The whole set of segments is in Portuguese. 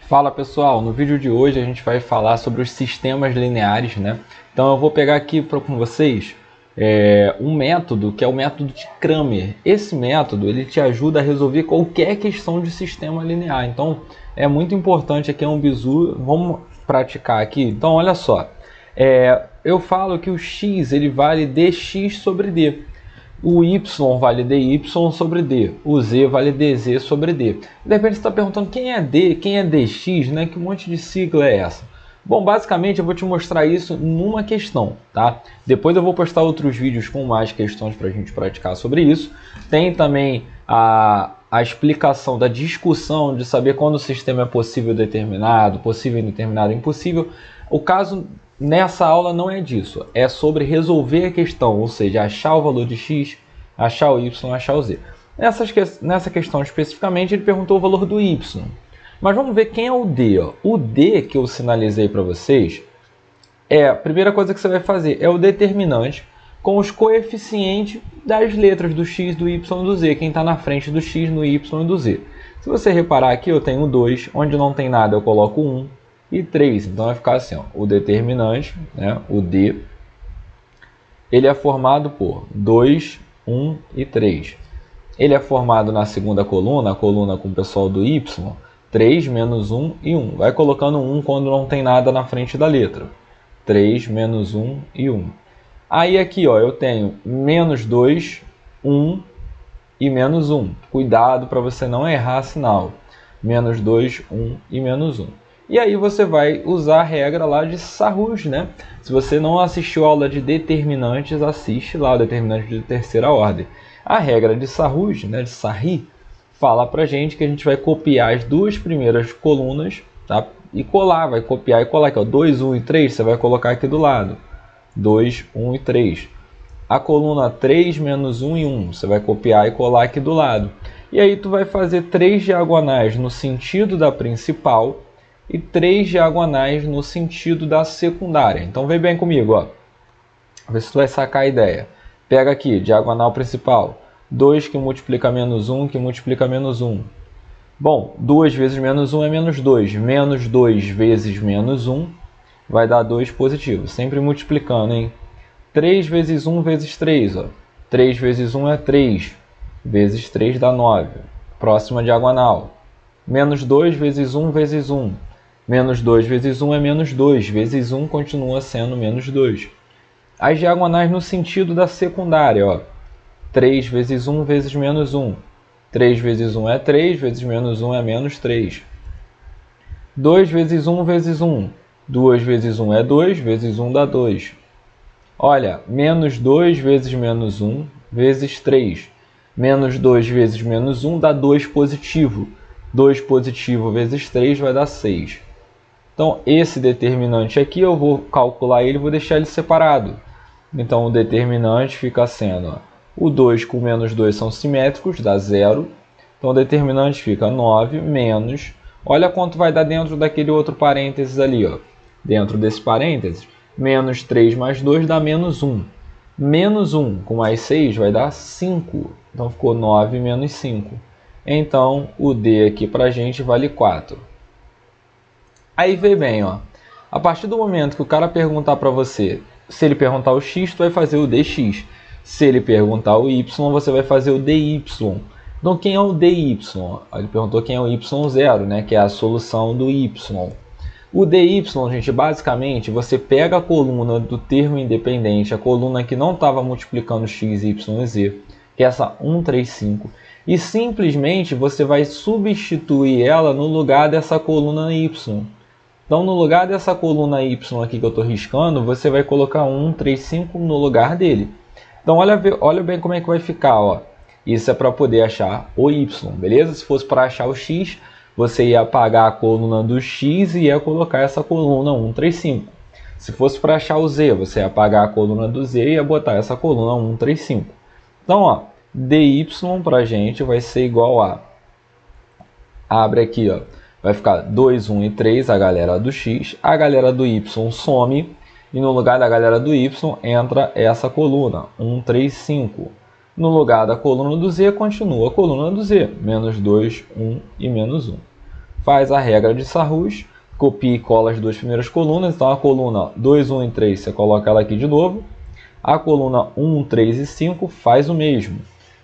Fala pessoal, no vídeo de hoje a gente vai falar sobre os sistemas lineares, né? Então eu vou pegar aqui com vocês um método que é o método de Cramer. Esse método ele te ajuda a resolver qualquer questão de sistema linear. Então é muito importante aqui, é um bizu. Vamos praticar aqui. Então olha só, eu falo que o x ele vale dx sobre d. O y vale dy sobre d, o z vale dz sobre d. De repente você está perguntando quem é d, quem é dx, né? Que monte de sigla é essa? Bom, basicamente eu vou te mostrar isso numa questão, tá? Depois eu vou postar outros vídeos com mais questões para a gente praticar sobre isso. Tem também a explicação da discussão de saber quando o sistema é possível determinado, possível indeterminado, impossível. O caso nessa aula não é disso, é sobre resolver a questão, ou seja, achar o valor de x, achar o y, achar o z. Nessa questão especificamente ele perguntou o valor do y, mas vamos ver quem é o d. Ó. O d que eu sinalizei para vocês, a primeira coisa que você vai fazer é o determinante com os coeficientes das letras do x, do y e do z, quem está na frente do x, no y e do z. Se você reparar aqui eu tenho 2, onde não tem nada eu coloco 1, e 3, então vai ficar assim, ó, o determinante, né, o D, ele é formado por 2, 1 e 3. Ele é formado na segunda coluna, a coluna com o pessoal do Y, 3, menos 1 e 1. Vai colocando 1 quando não tem nada na frente da letra. 3, menos 1 e 1. Aí aqui ó, eu tenho menos 2, 1 e menos 1. Cuidado para você não errar sinal. Menos 2, 1 e menos 1. E aí você vai usar a regra lá de Sarrus, né? Se você não assistiu a aula de determinantes, assiste lá o determinante de terceira ordem. A regra de Sarrus, né, de Sarri, fala pra gente que a gente vai copiar as duas primeiras colunas, tá? E colar, vai copiar e colar aqui, ó, 2, 1 e 3, você vai colocar aqui do lado. 2, 1 e 3. A coluna 3, menos 1 e 1, você vai copiar e colar aqui do lado. E aí tu vai fazer 3 diagonais no sentido da principal e 3 diagonais no sentido da secundária. Então vem bem comigo, ó. Vê se tu vai sacar a ideia. Pega aqui, diagonal principal. 2 que multiplica menos 1, que multiplica menos 1. Bom, 2 vezes menos 1 é menos 2. Menos 2 vezes menos 1 vai dar 2 positivo. Sempre multiplicando, hein? 3 vezes 1 vezes 3, ó. 3 vezes 1 é 3. Vezes 3 dá 9. Próxima diagonal. Menos 2 vezes 1 vezes 1. Menos 2 vezes 1 é menos 2, vezes 1 continua sendo menos 2. As diagonais no sentido da secundária, ó. 3 vezes 1 vezes menos 1. 3 vezes 1 é 3, vezes menos 1 é menos 3. 2 vezes 1 vezes 1. 2 vezes 1 é 2, vezes 1 dá 2. Olha, menos 2 vezes menos 1, vezes 3. Menos 2 vezes menos 1 dá 2 positivo. 2 positivo vezes 3 vai dar 6. Então, esse determinante aqui, eu vou calcular ele e vou deixar ele separado. Então, o determinante fica sendo, ó, o 2 com menos 2 são simétricos, dá 0. Então, o determinante fica 9 menos... Olha quanto vai dar dentro daquele outro parênteses ali, ó. Dentro desse parênteses, menos 3 mais 2 dá menos 1. Menos 1 com mais 6 vai dar 5. Então, ficou 9 menos 5. Então, o D aqui para a gente vale 4. Aí vê bem, ó. A partir do momento que o cara perguntar para você, se ele perguntar o x, tu vai fazer o dx. Se ele perguntar o y, você vai fazer o dy. Então, quem é o dy? Ele perguntou quem é o y0, né? Que é a solução do y. O dy, gente, basicamente, você pega a coluna do termo independente, a coluna que não estava multiplicando x, y e z, que é essa 1, 3, 5, e simplesmente você vai substituir ela no lugar dessa coluna y. Então, no lugar dessa coluna y aqui que eu estou riscando, você vai colocar 1, 3, 5 no lugar dele. Então, olha bem como é que vai ficar, ó. Isso é para poder achar o y, beleza? Se fosse para achar o x, você ia apagar a coluna do x e ia colocar essa coluna 1, 3, 5. Se fosse para achar o z, você ia apagar a coluna do z e ia botar essa coluna 1, 3, 5. Então, ó, dy para a gente vai ser igual a... Abre aqui, ó. Vai ficar 2, 1 e 3, a galera do x. A galera do y some. E no lugar da galera do y entra essa coluna, 1, 3, 5. No lugar da coluna do z continua a coluna do z, menos 2, 1 e menos 1. faz a regra de Sarrus, copia e cola as duas primeiras colunas. Então a coluna 2, 1 e 3, você coloca ela aqui de novo. A coluna 1, 3 e 5 faz o mesmo.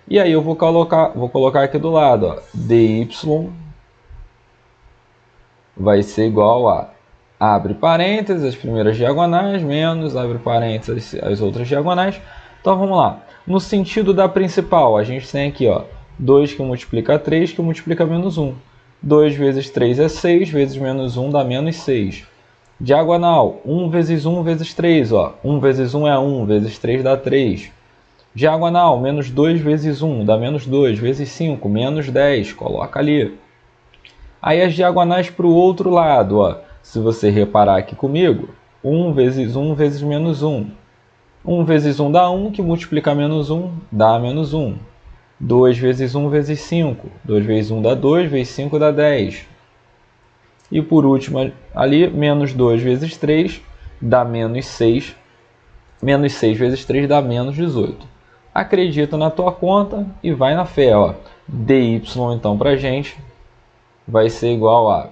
E aí eu vou colocar aqui do lado, ó, dy vai ser igual a, abre parênteses, as primeiras diagonais, menos, abre parênteses, as outras diagonais. Então vamos lá. No sentido da principal, a gente tem aqui, ó, 2 que multiplica 3, que multiplica menos 1. 2 vezes 3 é 6, vezes menos 1 dá menos 6. Diagonal, 1 vezes 1 vezes 3, ó. 1 vezes 1 é 1, vezes 3 dá 3. Diagonal, menos 2 vezes 1 dá menos 2, vezes 5, menos 10, coloca ali. Aí as diagonais para o outro lado, ó. Se você reparar aqui comigo, 1 vezes 1 vezes menos 1. 1 vezes 1 dá 1, que multiplica menos 1 dá menos 1. 2 vezes 1 vezes 5. 2 vezes 1 dá 2, vezes 5 dá 10. E por último ali, menos 2 vezes 3 dá menos 6. Menos 6 vezes 3 dá menos 18. Acredita na tua conta e vai na fé, ó. dy então pra gente vai ser igual a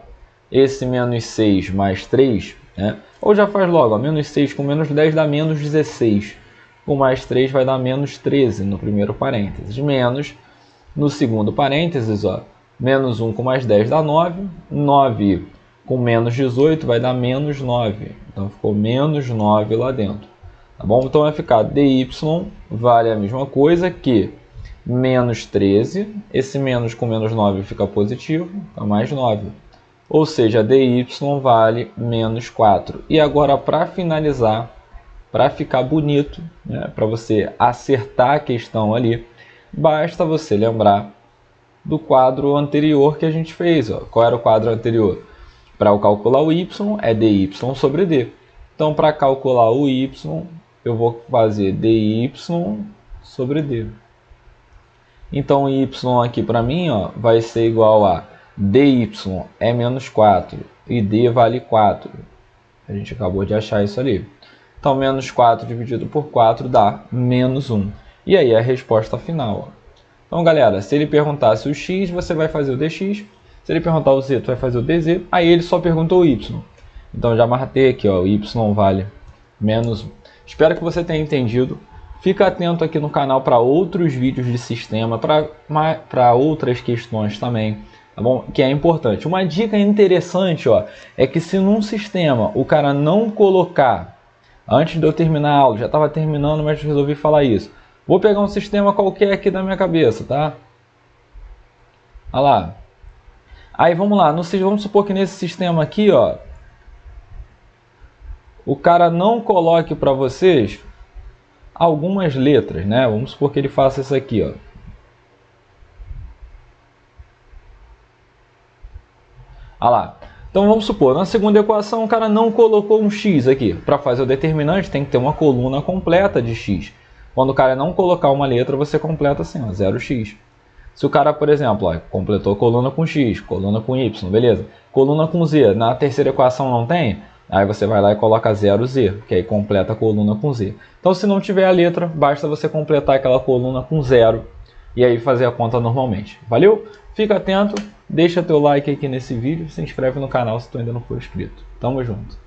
esse menos 6 mais 3, né? Ou já faz logo, ó, menos 6 com menos 10 dá menos 16. Com mais 3 vai dar menos 13 no primeiro parênteses. Menos, no segundo parênteses, ó, menos 1 com mais 10 dá 9. 9 com menos 18 vai dar menos 9. Então ficou menos 9 lá dentro. Tá bom? Então vai ficar dy vale a mesma coisa que menos 13. Esse menos com menos 9 fica positivo, fica mais 9. Ou seja, dy vale menos 4. E agora, para finalizar, para ficar bonito, né, para você acertar a questão ali, basta você lembrar do quadro anterior que a gente fez. Ó. Qual era o quadro anterior? Para eu calcular o y, é dy sobre d. Então, para calcular o y, eu vou fazer dy sobre d. Então, y aqui para mim, ó, vai ser igual a dy é menos 4 e d vale 4. A gente acabou de achar isso ali. Então, menos 4 dividido por 4 dá menos 1. E aí é a resposta final. Ó. Então, galera, se ele perguntasse o x, você vai fazer o dx. Se ele perguntar o z, tu vai fazer o dz. Aí ele só perguntou o y. Então, já marquei aqui, ó, o y vale menos 1. Espero que você tenha entendido. Fica atento aqui no canal para outros vídeos de sistema, para outras questões também, tá bom? Que é importante. Uma dica interessante, ó, é que se num sistema o cara não colocar, antes de eu terminar a aula, já estava terminando, mas resolvi falar isso. Vou pegar um sistema qualquer aqui da minha cabeça, tá? Olha lá. Aí vamos lá, vamos supor que nesse sistema aqui, ó, o cara não coloque para vocês algumas letras, né? Vamos supor que ele faça isso aqui, ó. Olha lá. Então vamos supor, na segunda equação o cara não colocou um x aqui. Para fazer o determinante tem que ter uma coluna completa de x. Quando o cara não colocar uma letra, você completa assim, ó, 0x. Se o cara, por exemplo, ó, completou coluna com x, coluna com y, beleza. Coluna com z, na terceira equação não tem? Aí você vai lá e coloca 0z, que aí completa a coluna com z. Então se não tiver a letra, basta você completar aquela coluna com 0 e aí fazer a conta normalmente. Valeu? Fica atento, deixa teu like aqui nesse vídeo, se inscreve no canal se tu ainda não for inscrito. Tamo junto!